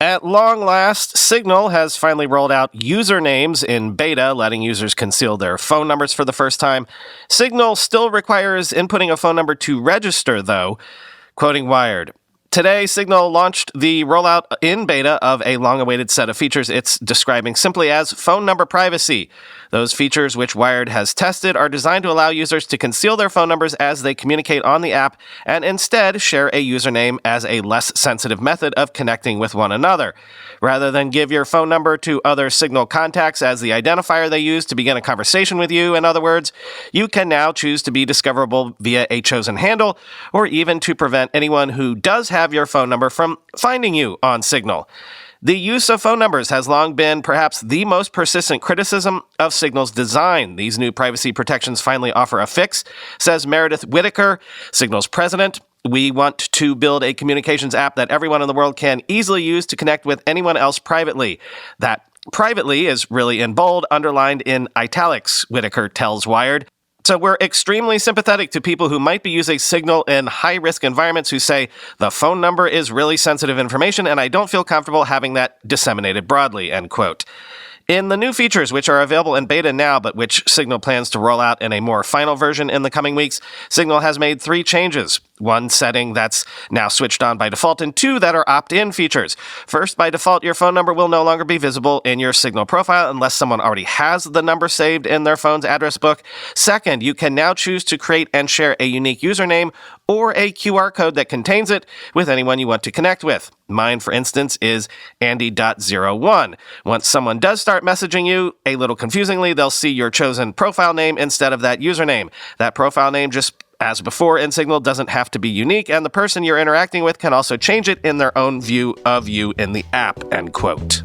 At long last, Signal has finally rolled out usernames in beta, letting users conceal their phone numbers for the first time. Signal still requires inputting a phone number to register, though. Quoting Wired. Today, Signal launched the rollout in beta of a long-awaited set of features it's describing simply as phone number privacy. Those features, which Wired has tested, are designed to allow users to conceal their phone numbers as they communicate on the app and instead share a username as a less sensitive method of connecting with one another. Rather than give your phone number to other Signal contacts as the identifier they use to begin a conversation with you, in other words, you can now choose to be discoverable via a chosen handle or even to prevent anyone who does have your phone number from finding you on Signal. The use of phone numbers has long been perhaps the most persistent criticism of Signal's design. These new privacy protections finally offer a fix, says Meredith Whitaker, Signal's president. We want to build a communications app that everyone in the world can easily use to connect with anyone else privately. That privately is really in bold, underlined in italics, Whitaker tells Wired. So we're extremely sympathetic to people who might be using Signal in high-risk environments who say, the phone number is really sensitive information and I don't feel comfortable having that disseminated broadly, end quote. In the new features, which are available in beta now, but which Signal plans to roll out in a more final version in the coming weeks, Signal has made 3 changes. 1 setting that's now switched on by default, and 2 that are opt-in features. First, by default, your phone number will no longer be visible in your Signal profile unless someone already has the number saved in their phone's address book. Second, you can now choose to create and share a unique username or a QR code that contains it with anyone you want to connect with. Mine, for instance, is Andy.01. Once someone does start messaging you, a little confusingly, they'll see your chosen profile name instead of that username. That profile name, just as before in Signal, doesn't have to be unique, and the person you're interacting with can also change it in their own view of you in the app, end quote.